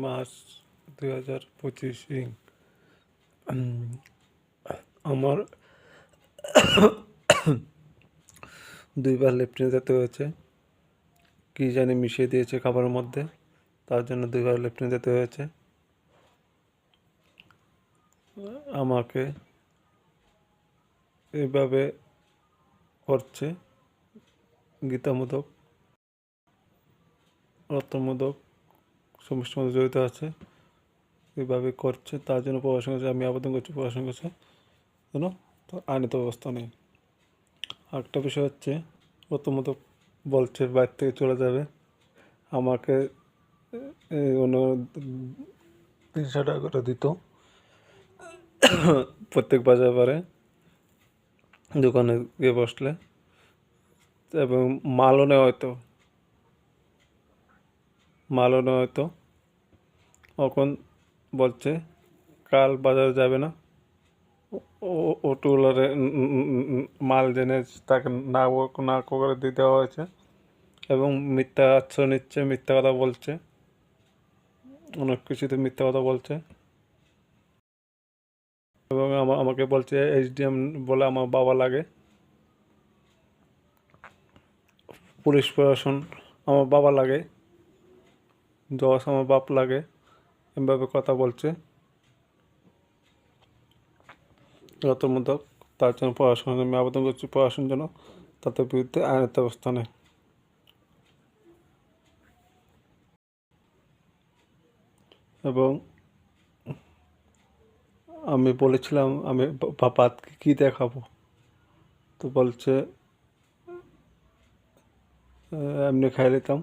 March 2025 আমার দুইবার lieutenant যেতে হয়েছে। কী জানি মিশিয়ে দিয়েছে খাবারের মধ্যে, তার জন্য দুইবার লেফটেন্যান্ট যেতে হয়েছে। আমাকে এইভাবে করছে, গীতামূলক, অর্থমূলক সমস্যার মধ্যে জড়িত আছে, এইভাবে করছে। তার জন্য প্রশাসন কাছে আমি আবেদন করছি, প্রশাসন কাছে যেন আইনত ব্যবস্থা নেই। আরেকটা বিষয় হচ্ছে, প্রথমত বলছে বাইরে থেকে চলে যাবে, আমাকে অন্য 300 টাকা করে দিত প্রত্যেক বাজারে দোকানে গিয়ে বসলে, এবং মালও নেওয়া হয়তো। এখন বলছে কাল বাজারে যাবে না, অটোওয়ালারে মাল জেনে তাকে না করে দিতে হয়েছে, এবং মিথ্যা আশ্রয় নিচ্ছে, মিথ্যা কথা বলছে, অনেক কিছুতে মিথ্যা কথা বলছে। এবং আমাকে বলছে SDM বলে আমার বাবা লাগে, পুলিশ প্রশাসন আমার বাবা লাগে, জজ আমার বাপ লাগে, এভাবে কথা বলছে গতমূলক। তার জন্য প্রশাসনের আমি আবেদন করছি, প্রশাসন যেন তাদের বিরুদ্ধে আইনত ব্যবস্থা নেয়। এবং আমি বলেছিলাম আমি ভাত কী দেখাবো, তো বলছে এমনি খাই নিতাম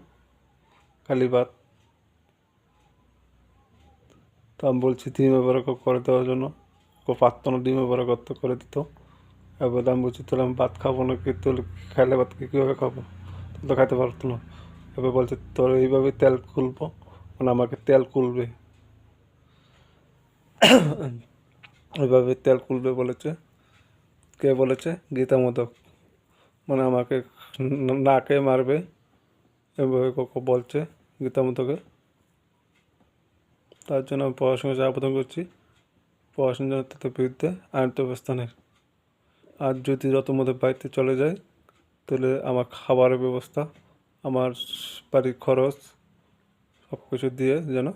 খালি ভাত। তো আমি বলছি ডিম ব্যবহার করে দেওয়ার জন্য, পারতো না ডিম ব্যবহার করতে, করে দিত। এবার আমি বলছি তাহলে আমি ভাত খাবো না, কি তাহলে খাইলে ভাত কীভাবে খাবো, তো খাইতে পারতো না। এবার বলছে তোর এইভাবে তেল খুলবো, মানে আমাকে তেল খুলবে, ওইভাবে তেল খুলবে বলেছে। কে বলেছে? গীতামূলক, মানে আমাকে নাকে মারবে, এভাবে বলছে গীতামূলকে। তার জন্য আমি প্রশাসনের কাছে আবেদন করছি, প্রশাসন যেন তাদের বিরুদ্ধে আইনত ব্যবস্থা নেয়। আর যদি মধ্যে বাড়িতে চলে যায়, তাহলে আমার খাবারের ব্যবস্থা, আমার বাড়ির খরচ সব কিছু দিয়ে যেন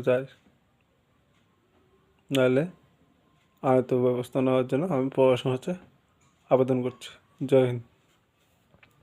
যায়, নাহলে আইনত ব্যবস্থা নেওয়ার জন্য আমি প্রশাসনের কাছে আবেদন করছি। জয় হিন্দ।